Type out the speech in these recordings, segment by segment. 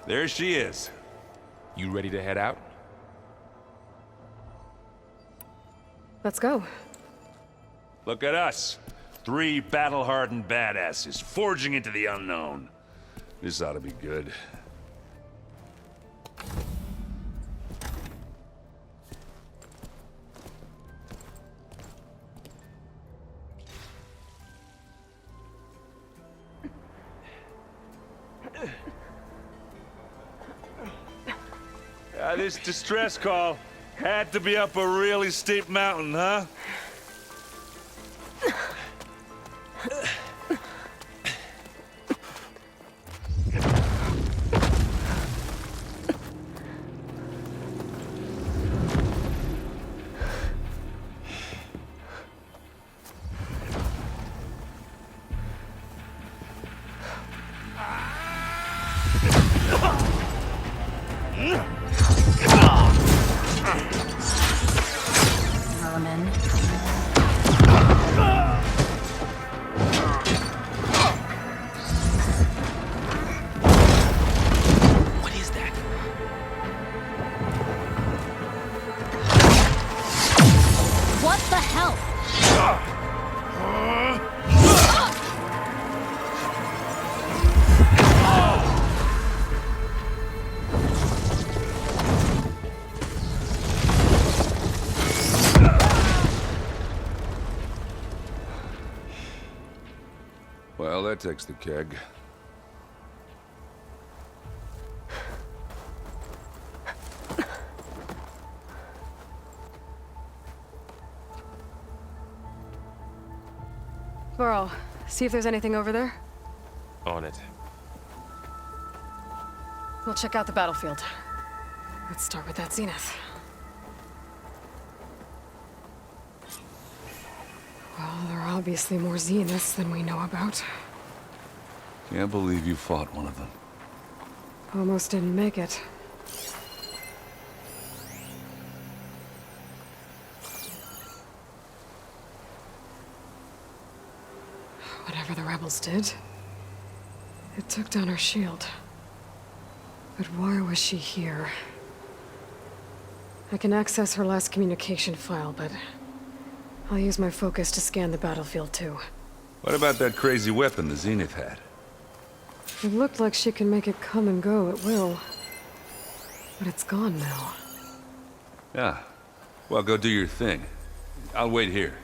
There she is. You ready to head out? Let's go. Look at us. 3 battle-hardened badasses forging into the unknown. This ought to be good. This distress call had to be up a really steep mountain, huh? Well, that takes the keg. Burl, see if there's anything over there. On it. We'll check out the battlefield. Let's start with that zenith. Well, there are obviously more zeniths than we know about. Can't believe you fought one of them. Almost didn't make it. Whatever the rebels did, it took down her shield. But why was she here? I can access her last communication file, but I'll use my focus to scan the battlefield too. What about that crazy weapon the Zenith had? It looked like she can make it come and go at will. But it's gone now. Yeah. Well, go do your thing. I'll wait here.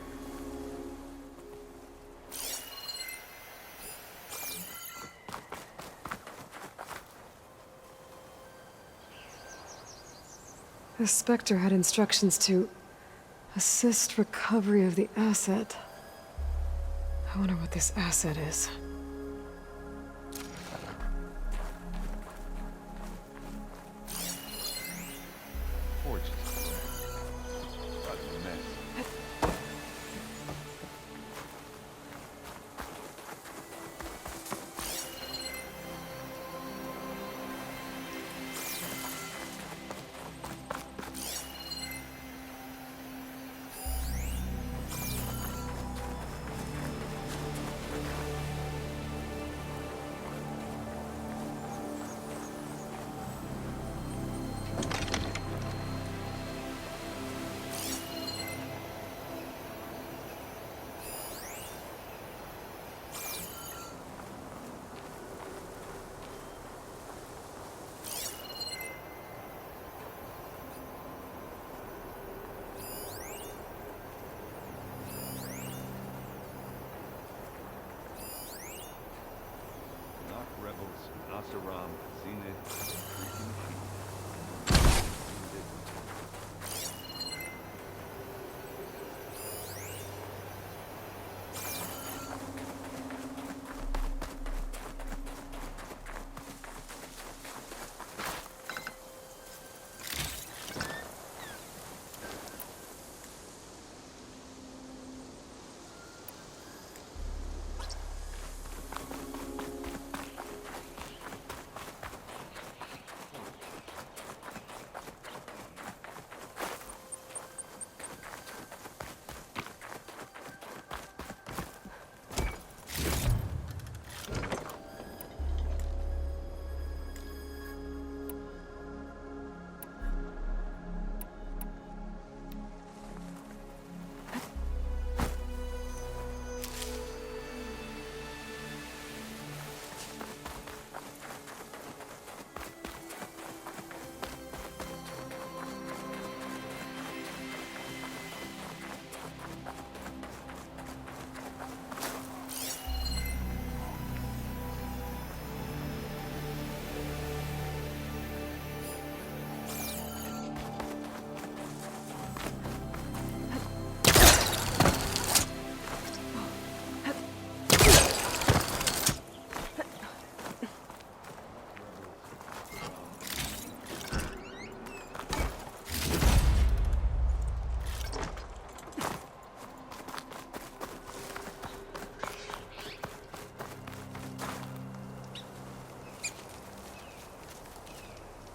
The Spectre had instructions to assist recovery of the asset. I wonder what this asset is.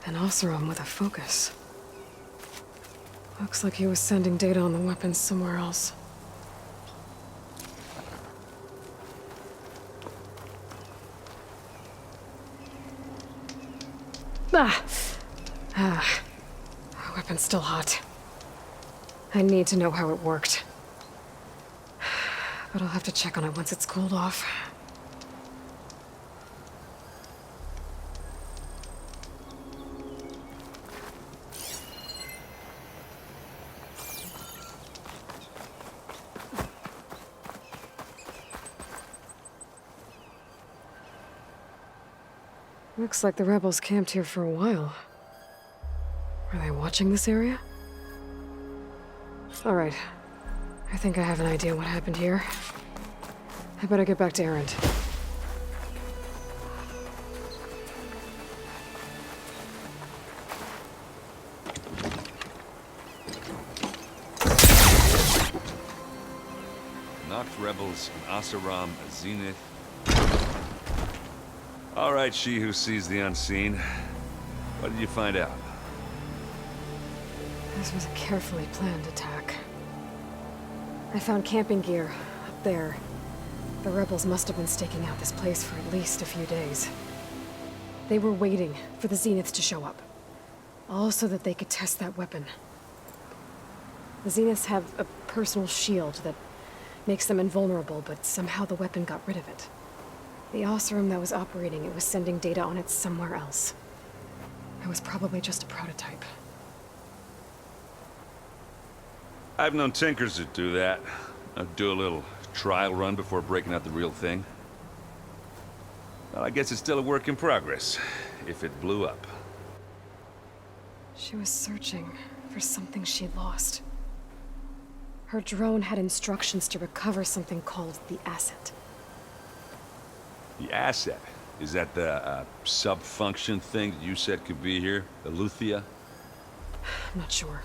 An Oseram with a focus. Looks like he was sending data on the weapons somewhere else. The weapon's still hot. I need to know how it worked. But I'll have to check on it once it's cooled off. Looks like the rebels camped here for a while. Were they watching this area? All right. I think I have an idea what happened here. I better get back to Erend. Knocked rebels, an Oseram, a Zenith. All right, she who sees the unseen. What did you find out? This was a carefully planned attack. I found camping gear up there. The rebels must have been staking out this place for at least a few days. They were waiting for the Zeniths to show up. All so that they could test that weapon. The Zeniths have a personal shield that makes them invulnerable, but somehow the weapon got rid of it. The Oseram that was operating it was sending data on it somewhere else. It was probably just a prototype. I've known tinkers that do that. Do a little trial run before breaking out the real thing. Well, I guess it's still a work in progress, if it blew up. She was searching for something she lost. Her drone had instructions to recover something called the asset. The asset? Is that the sub-function thing that you said could be here? Eleuthia? I'm not sure.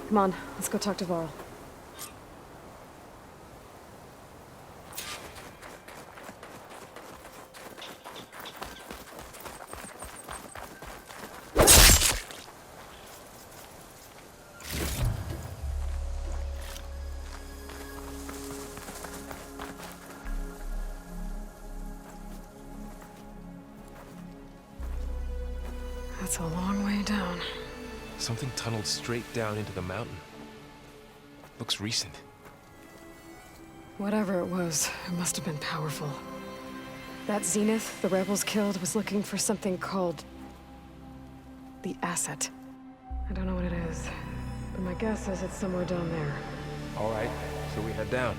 Come on, let's go talk to Varl. That's a long way down. Something tunneled straight down into the mountain. Looks recent. Whatever it was, it must have been powerful. That Zenith the rebels killed was looking for something called the asset. I don't know what it is, but my guess is it's somewhere down there. All right, so we head down.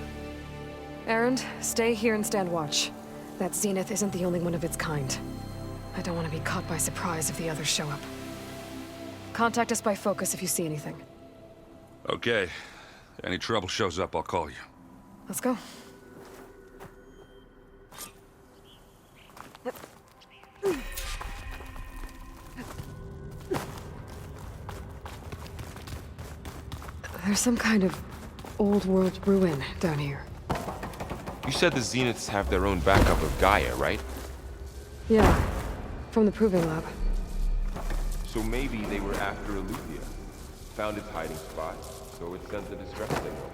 Erend, stay here and stand watch. That Zenith isn't the only one of its kind. I don't want to be caught by surprise if the others show up. Contact us by focus if you see anything. Okay. Any trouble shows up, I'll call you. Let's go. There's some kind of old world ruin down here. You said the Zeniths have their own backup of Gaia, right? Yeah, from the proving lab. So maybe they were after Eleuthia. Found its hiding spot, so it sent the distress signal.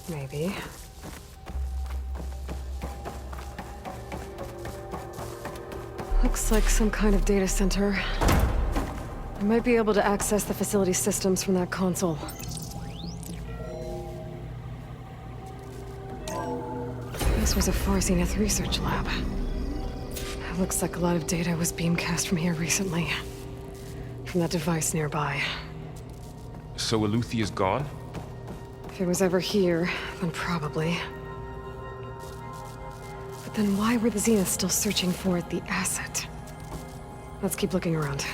Maybe. Looks like some kind of data center. I might be able to access the facility systems from that console. This was a Far Zenith research lab. It looks like a lot of data was beamcast from here recently. From that device nearby. So Eleuthia's gone? If it was ever here, then probably. But then why were the Zeniths still searching for the asset? Let's keep looking around.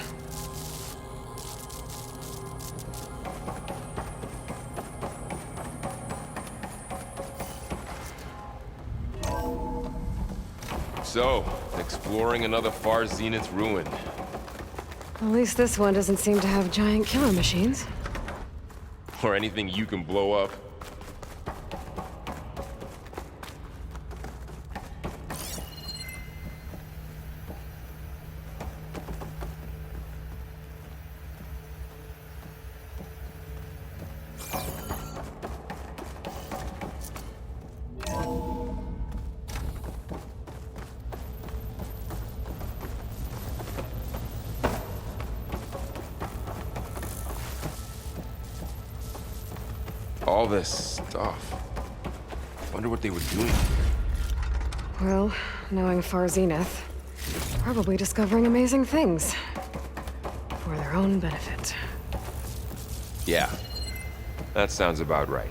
So, exploring another Far Zenith ruin. At least this one doesn't seem to have giant killer machines. Or anything you can blow up. All this stuff. Wonder what they were doing. Well, knowing Far Zenith, probably discovering amazing things. For their own benefit. Yeah, that sounds about right.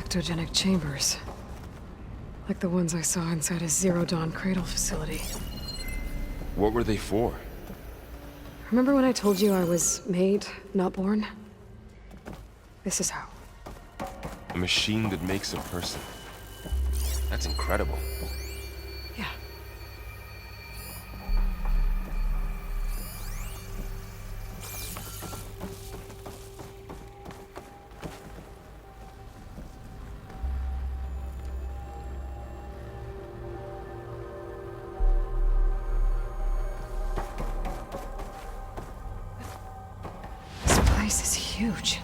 Ectogenic chambers. Like the ones I saw inside a Zero Dawn Cradle facility. What were they for? Remember when I told you I was made, not born? This is how. A machine that makes a person. That's incredible. Yeah. This place is huge.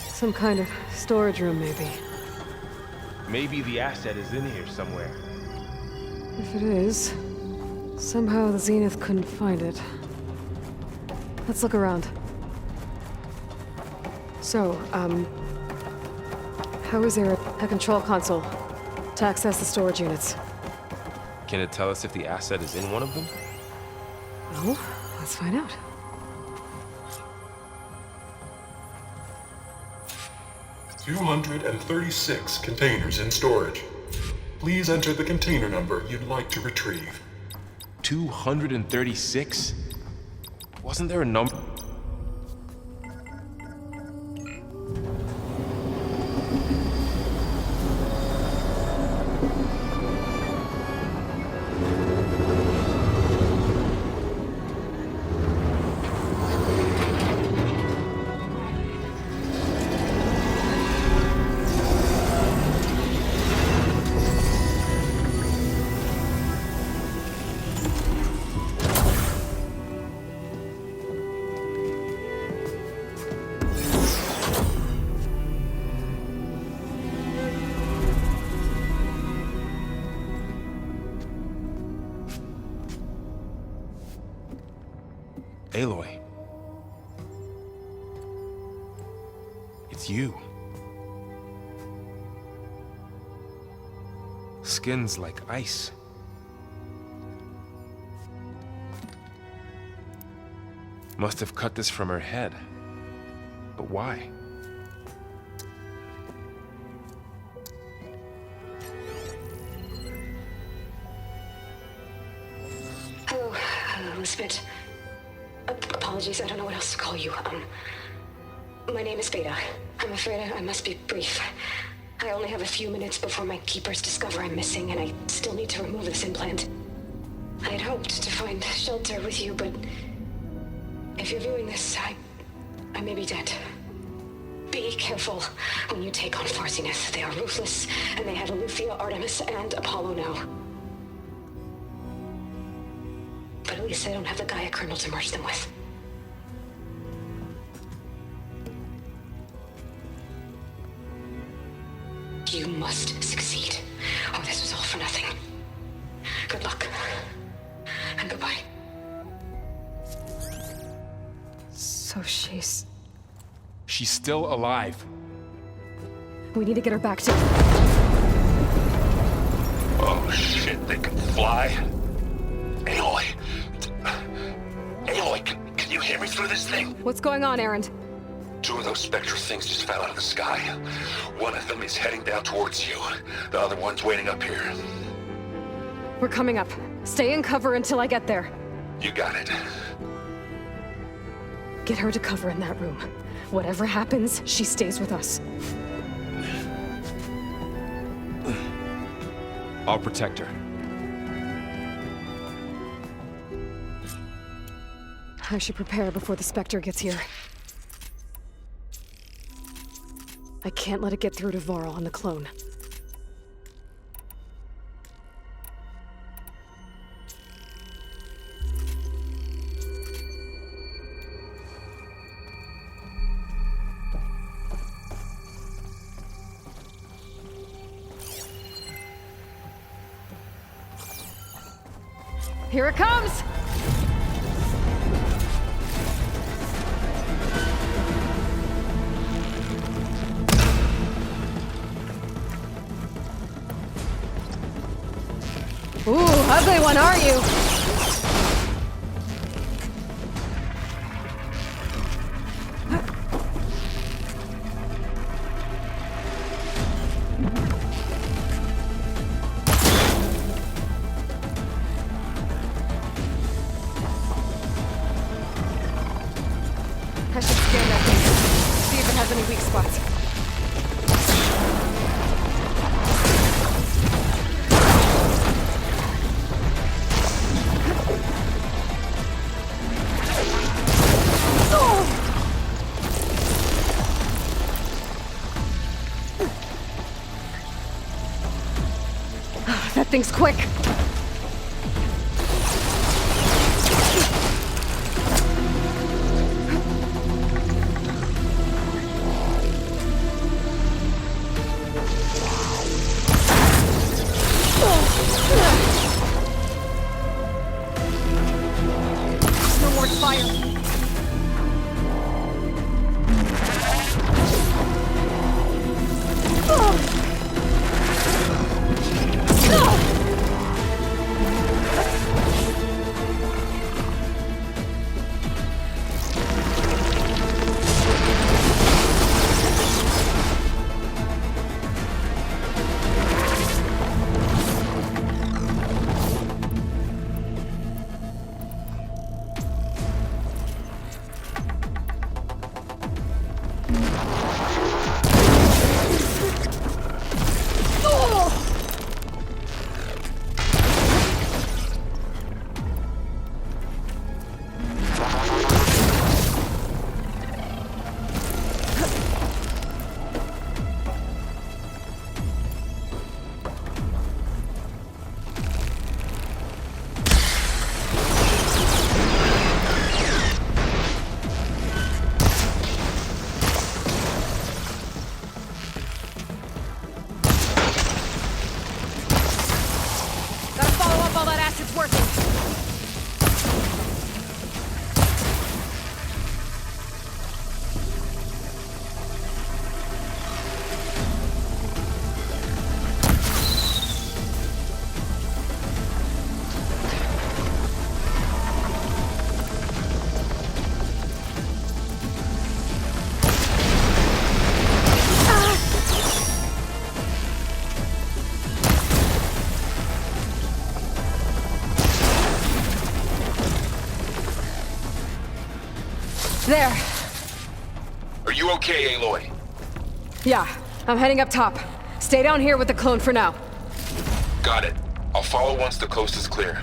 Some kind of storage room, maybe. Maybe the asset is in here somewhere. If it is, somehow the Zenith couldn't find it. Let's look around. So, how is there a control console to access the storage units? Can it tell us if the asset is in one of them? Well, let's find out. "236 containers in storage. Please enter the container number you'd like to retrieve." 236? Wasn't there a number? Aloy. It's you. Skin's like ice. Must have cut this from her head. But why? Hello, Elizabeth. Apologies, I don't know what else to call you. My name is Beta. I'm afraid I must be brief. I only have a few minutes before my keepers discover I'm missing, and I still need to remove this implant. I had hoped to find shelter with you, but if you're viewing this, I may be dead. Be careful when you take on Farsiness. They are ruthless, and they have Eleuthia, Artemis, and Apollo now. But at least they don't have the Gaia kernel to merge them with. You must succeed, or this was all for nothing. Good luck, and goodbye. So she's still alive. We need to get her back to... Oh shit, they can fly? Aloy! Aloy, can you hear me through this thing? What's going on, Erend? 2 of those spectral things just fell out of the sky. One of them is heading down towards you. The other one's waiting up here. We're coming up. Stay in cover until I get there. You got it. Get her to cover in that room. Whatever happens, she stays with us. I'll protect her. I should prepare before the Spectre gets here. I can't let it get through to Varl on the clone. Here it comes! Ooh, ugly one, are you? I should scan that thing. See if it has any weak spots. That thing's quick. No more fire. There. Are you okay, Aloy? Yeah, I'm heading up top. Stay down here with the clone for now. Got it. I'll follow once the coast is clear.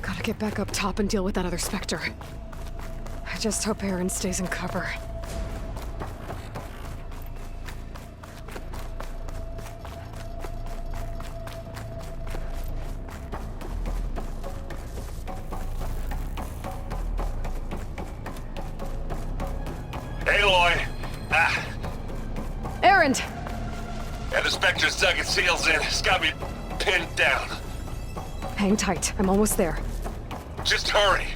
Gotta get back up top and deal with that other Spectre. I just hope Aaron stays in cover. Aloy! Aaron! Yeah, the Spectre's dug its heels in. It's got me pinned down. Hang tight, I'm almost there. Just hurry.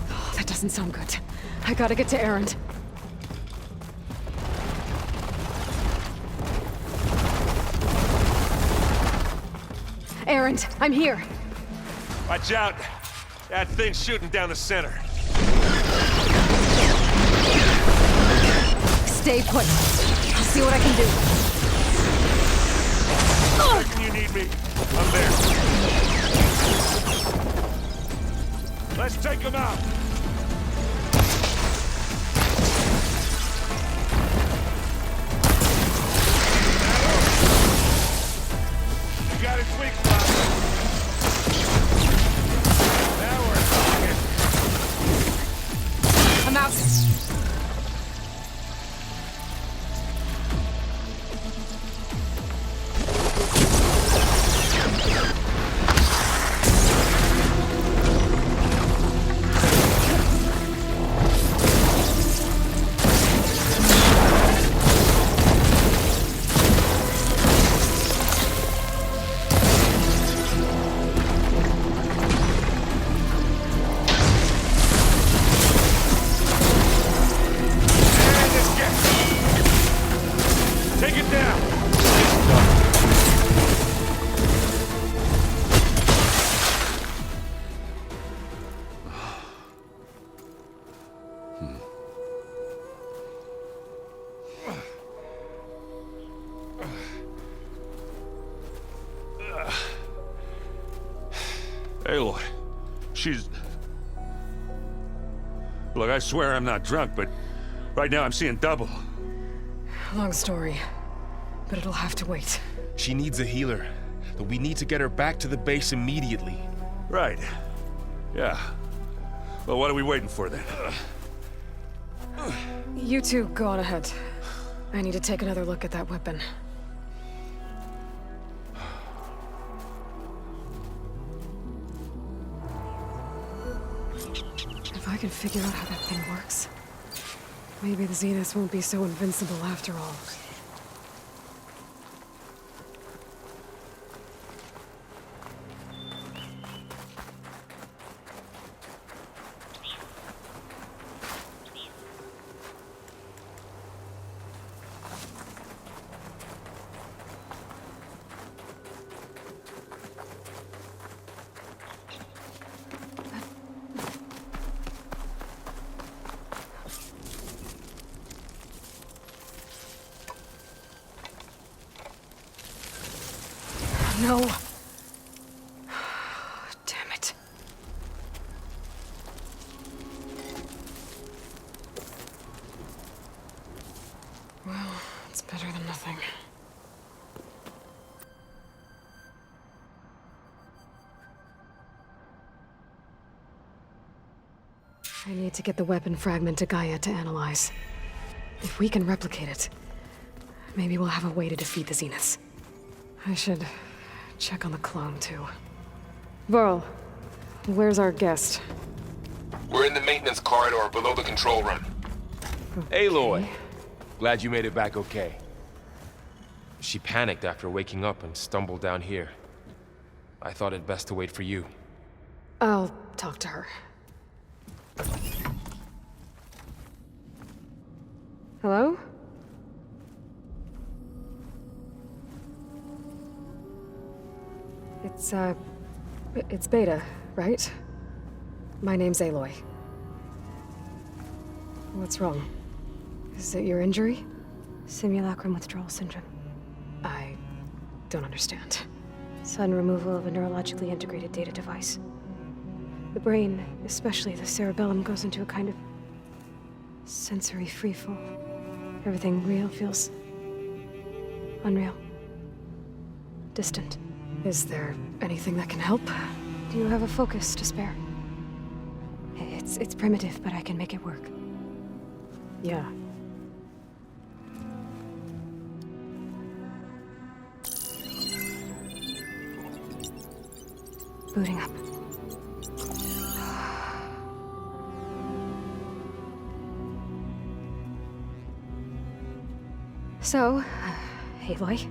Oh, that doesn't sound good. I gotta get to Aaron. Aaron, I'm here. Watch out. That thing's shooting down the center. Stay put. I'll see what I can do. Reckon you need me? I'm there. Let's take him out. You got his weak spot. Now we're talking. I'm out. Take it down! Aloy, she's... Look, I swear I'm not drunk, but right now I'm seeing double. Long story, but it'll have to wait. She needs a healer, but we need to get her back to the base immediately. Right. Yeah. Well, what are we waiting for then? You two go on ahead. I need to take another look at that weapon. If I can figure out how that thing works, maybe the Zeniths won't be so invincible after all. No. Damn it. Well, it's better than nothing. I need to get the weapon fragment to Gaia to analyze. If we can replicate it, maybe we'll have a way to defeat the Zeniths. I should check on the clone, too. Varl, where's our guest? We're in the maintenance corridor below the control room. Aloy, glad you made it back okay. She panicked after waking up and stumbled down here. I thought it best to wait for you. I'll talk to her. Hello? It's Beta, right? My name's Aloy. What's wrong? Is it your injury? Simulacrum withdrawal syndrome. I don't understand. Sudden removal of a neurologically integrated data device. The brain, especially the cerebellum, goes into a kind of sensory freefall. Everything real feels unreal. Distant. Is there anything that can help? Do you have a focus to spare? It's primitive, but I can make it work. Yeah. Booting up. So, Aloy,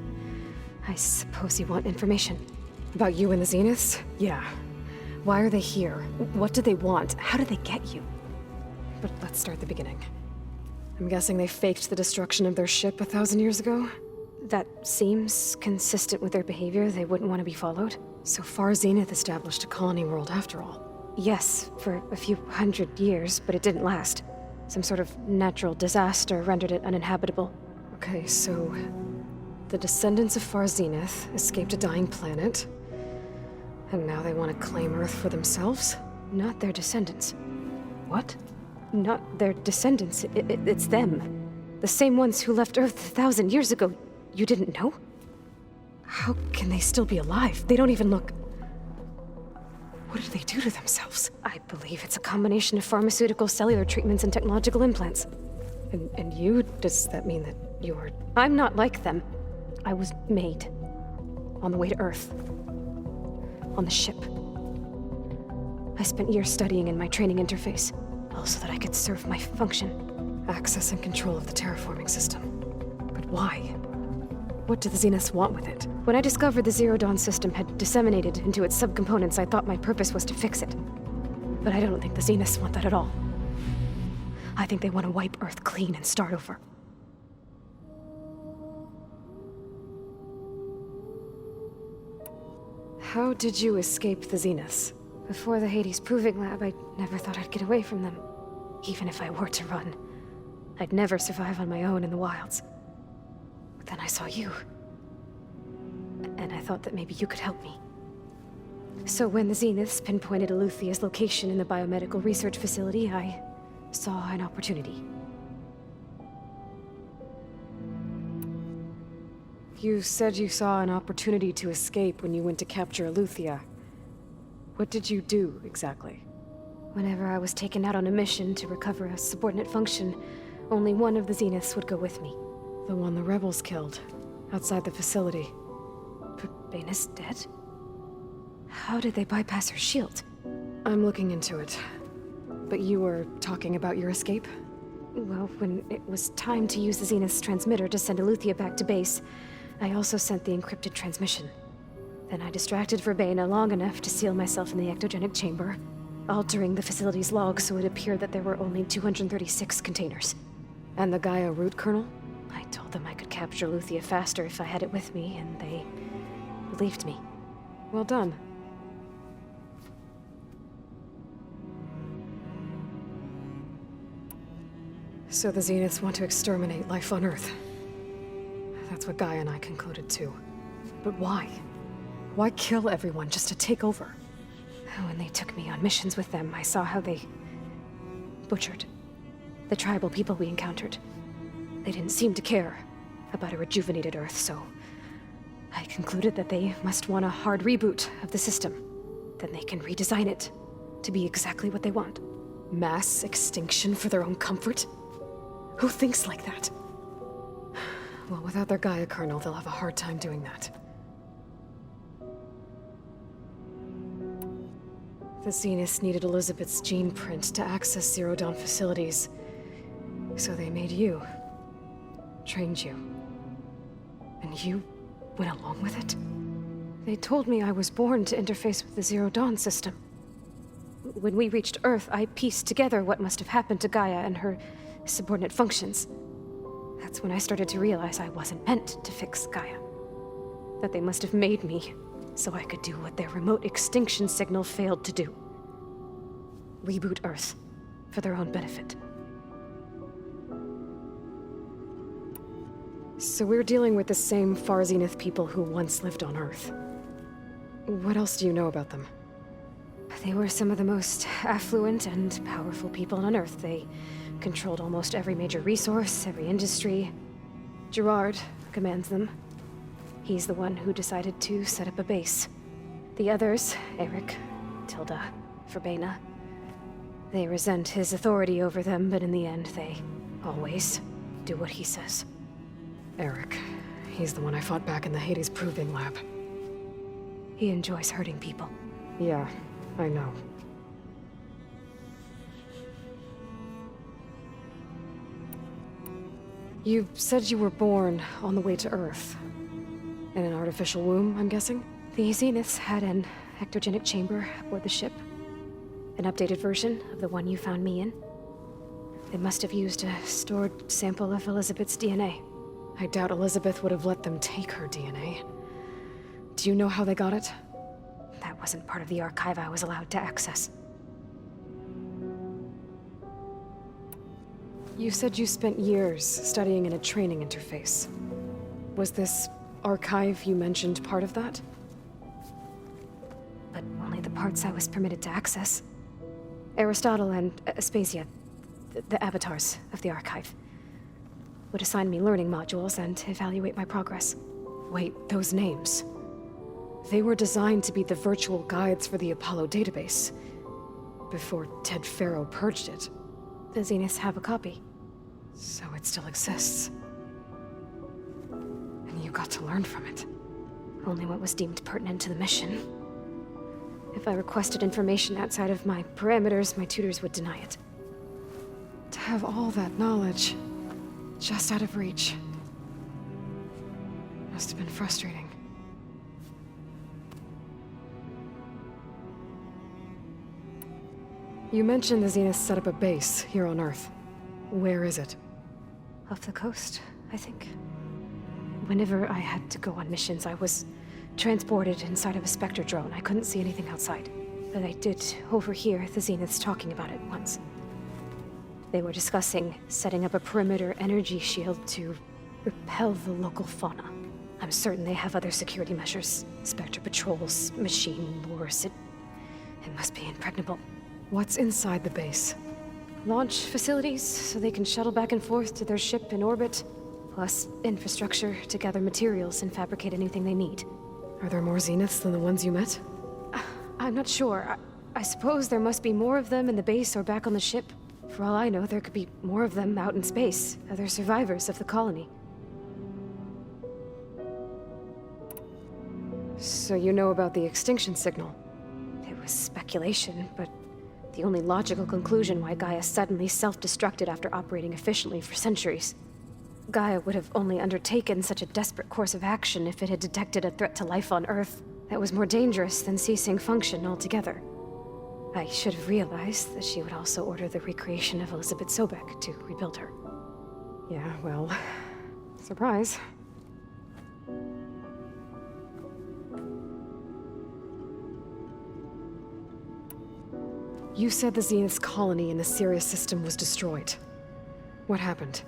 I suppose you want information. About you and the Zeniths? Yeah. Why are they here? What do they want? How did they get you? But let's start at the beginning. I'm guessing they faked the destruction of their ship 1,000 years ago? That seems consistent with their behavior. They wouldn't want to be followed. So far, Zenith established a colony world after all. Yes, for a few hundred years, but it didn't last. Some sort of natural disaster rendered it uninhabitable. Okay, so the descendants of Far Zenith escaped a dying planet, and now they want to claim Earth for themselves? Not their descendants. What? Not their descendants. It's them. The same ones who left Earth 1,000 years ago. You didn't know? How can they still be alive? They don't even look... What did they do to themselves? I believe it's a combination of pharmaceutical, cellular treatments, and technological implants. And you? Does that mean that you're... I'm not like them. I was made. On the way to Earth. On the ship. I spent years studying in my training interface, all so that I could serve my function. Access and control of the terraforming system. But why? What do the Zeniths want with it? When I discovered the Zero Dawn system had disseminated into its subcomponents, I thought my purpose was to fix it. But I don't think the Zeniths want that at all. I think they want to wipe Earth clean and start over. How did you escape the Zeniths? Before the Hades Proving Lab, I never thought I'd get away from them. Even if I were to run, I'd never survive on my own in the wilds. But then I saw you. And I thought that maybe you could help me. So when the Zeniths pinpointed Eluthia's location in the biomedical research facility, I saw an opportunity. You said you saw an opportunity to escape when you went to capture Eluthia. What did you do, exactly? Whenever I was taken out on a mission to recover a subordinate function, only one of the Zeniths would go with me. The one the rebels killed, outside the facility. But Baina's dead? How did they bypass her shield? I'm looking into it. But you were talking about your escape? Well, when it was time to use the Zenith's transmitter to send Eluthia back to base, I also sent the encrypted transmission. Then I distracted Verbaina long enough to seal myself in the ectogenic chamber, altering the facility's log so it appeared that there were only 236 containers. And the Gaia root kernel? I told them I could capture Eluthia faster if I had it with me, and they believed me. Well done. So the Zeniths want to exterminate life on Earth. That's what Gaia and I concluded too. But why? Why kill everyone just to take over? When they took me on missions with them, I saw how they butchered the tribal people we encountered. They didn't seem to care about a rejuvenated Earth, so I concluded that they must want a hard reboot of the system. Then they can redesign it to be exactly what they want. Mass extinction for their own comfort? Who thinks like that? Well, without their Gaia kernel, they'll have a hard time doing that. The Zeniths needed Elizabeth's gene print to access Zero Dawn facilities. So they made you. Trained you. And you went along with it? They told me I was born to interface with the Zero Dawn system. When we reached Earth, I pieced together what must have happened to Gaia and her subordinate functions. That's when I started to realize I wasn't meant to fix Gaia. That they must have made me so I could do what their remote extinction signal failed to do. Reboot Earth, for their own benefit. So we're dealing with the same Far Zenith people who once lived on Earth. What else do you know about them? They were some of the most affluent and powerful people on Earth. They controlled almost every major resource, every industry. Gerard commands them. He's the one who decided to set up a base. The others, Eric, Tilda, Verbena, they resent his authority over them, but in the end, they always do what he says. Eric. He's the one I fought back in the Hades Proving Lab. He enjoys hurting people. Yeah, I know. You said you were born on the way to Earth. In an artificial womb, I'm guessing? The Zeniths had an ectogenic chamber aboard the ship. An updated version of the one you found me in. They must have used a stored sample of Elizabeth's DNA. I doubt Elizabeth would have let them take her DNA. Do you know how they got it? That wasn't part of the archive I was allowed to access. You said you spent years studying in a training interface. Was this archive you mentioned part of that? But only the parts I was permitted to access. Aristotle and Aspasia, the avatars of the archive, would assign me learning modules and evaluate my progress. Wait, those names. They were designed to be the virtual guides for the Apollo database, before Ted Faro purged it. The Zeniths have a copy. So it still exists. And you got to learn from it. Only what was deemed pertinent to the mission. If I requested information outside of my parameters, my tutors would deny it. To have all that knowledge, just out of reach. Must have been frustrating. You mentioned the Zeniths set up a base here on Earth. Where is it? Off the coast, I think. Whenever I had to go on missions, I was transported inside of a Spectre drone. I couldn't see anything outside. But I did overhear the Zeniths talking about it once. They were discussing setting up a perimeter energy shield to repel the local fauna. I'm certain they have other security measures. Spectre patrols, machine lures. It must be impregnable. What's inside the base? Launch facilities, so they can shuttle back and forth to their ship in orbit. Plus, infrastructure to gather materials and fabricate anything they need. Are there more Zeniths than the ones you met? I'm not sure. I suppose there must be more of them in the base or back on the ship. For all I know, there could be more of them out in space, other survivors of the colony. So you know about the extinction signal? It was speculation, but the only logical conclusion why Gaia suddenly self-destructed after operating efficiently for centuries. Gaia would have only undertaken such a desperate course of action if it had detected a threat to life on Earth that was more dangerous than ceasing function altogether. I should have realized that she would also order the recreation of Elizabeth Sobek to rebuild her. Yeah, well, surprise. You said the Zenith's colony in the Sirius system was destroyed. What happened?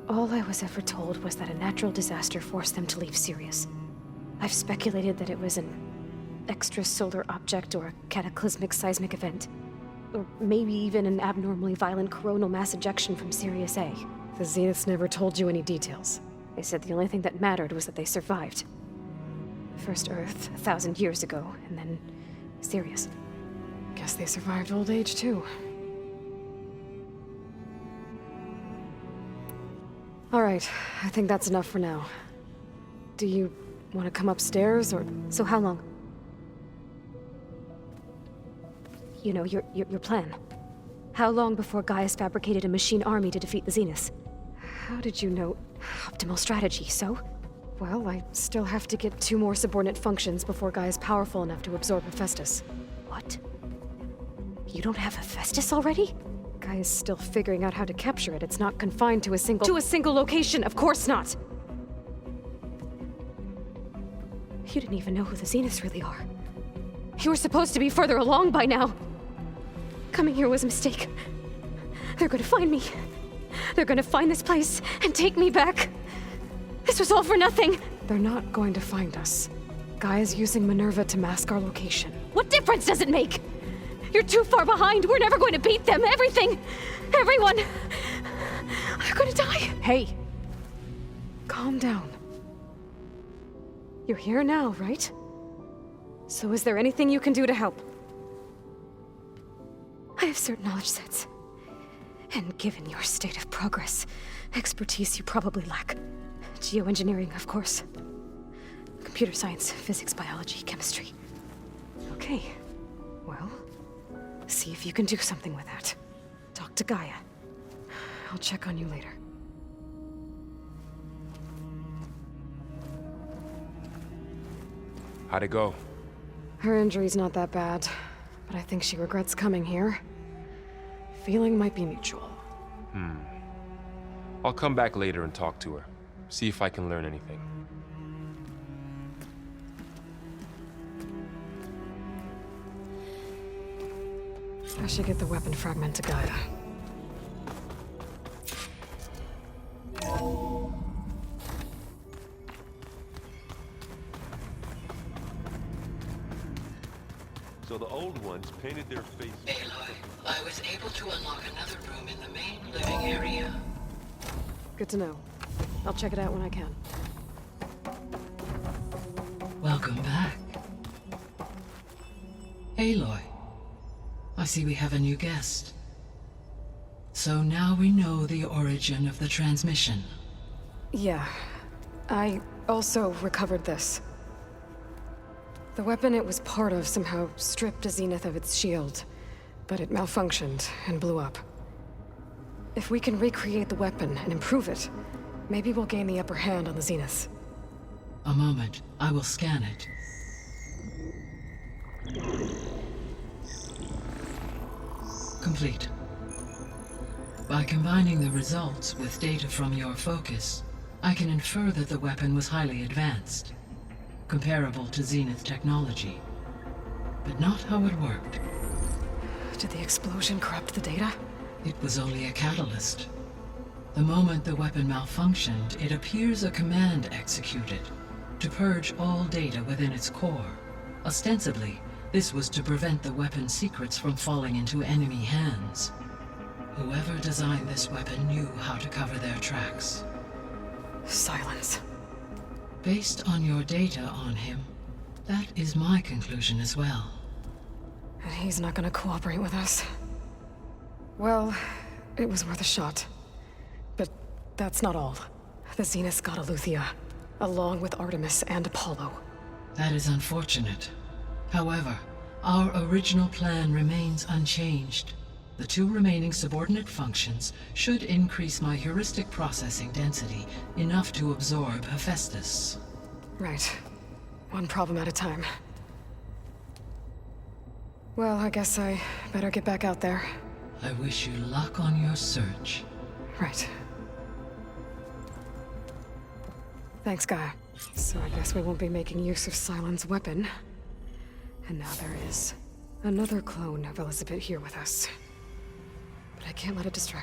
All I was ever told was that a natural disaster forced them to leave Sirius. I've speculated that it was an extrasolar object or a cataclysmic seismic event. Or maybe even an abnormally violent coronal mass ejection from Sirius A. The Zeniths never told you any details. They said the only thing that mattered was that they survived. First Earth, 1,000 years ago, and then Sirius. Guess they survived old age, too. All right, I think that's enough for now. Do you want to come upstairs, or... So how long? You know, your plan. How long before Gaius fabricated a machine army to defeat the Zeniths? How did you know? Optimal strategy, so? Well, I still have to get 2 more subordinate functions before Guy is powerful enough to absorb Hephaestus. What? You don't have Hephaestus already? Guy is still figuring out how to capture it. It's not confined to a single location, of course not! You didn't even know who the Zeniths really are. You were supposed to be further along by now! Coming here was a mistake. They're gonna find me. They're gonna find this place and take me back. This was all for nothing! They're not going to find us. Guy is using Minerva to mask our location. What difference does it make? You're too far behind. We're never going to beat them. Everything. Everyone. They're gonna die. Hey. Calm down. You're here now, right? So is there anything you can do to help? I have certain knowledge sets. And given your state of progress, expertise you probably lack. Geoengineering, of course. Computer science, physics, biology, chemistry. Okay. Well, see if you can do something with that. Talk to Gaia. I'll check on you later. How'd it go? Her injury's not that bad, but I think she regrets coming here. Feeling might be mutual. I'll come back later and talk to her. See if I can learn anything. I should get the weapon fragment to Gaia. So the old ones painted their faces. Aloy, I was able to unlock another room in the main living area. Good to know. I'll check it out when I can. Welcome back. Aloy, I see we have a new guest. So now we know the origin of the transmission. Yeah. I also recovered this. The weapon it was part of somehow stripped a Zenith of its shield, but it malfunctioned and blew up. If we can recreate the weapon and improve it, maybe we'll gain the upper hand on the Zeniths. A moment, I will scan it. Complete. By combining the results with data from your focus, I can infer that the weapon was highly advanced, comparable to Zenith technology, but not how it worked. Did the explosion corrupt the data? It was only a catalyst. The moment the weapon malfunctioned, it appears a command executed to purge all data within its core. Ostensibly, this was to prevent the weapon's secrets from falling into enemy hands. Whoever designed this weapon knew how to cover their tracks. Silence. Based on your data on him, that is my conclusion as well. And he's not gonna cooperate with us. Well, it was worth a shot. But that's not all. The Zeniths got Eleuthia, along with Artemis and Apollo. That is unfortunate. However, our original plan remains unchanged. The 2 remaining subordinate functions should increase my heuristic processing density enough to absorb Hephaestus. Right. One problem at a time. Well, I guess I better get back out there. I wish you luck on your search. Right. Thanks, Gaia. So I guess we won't be making use of Cylon's weapon. And now there is another clone of Elizabeth here with us. But I can't let it distract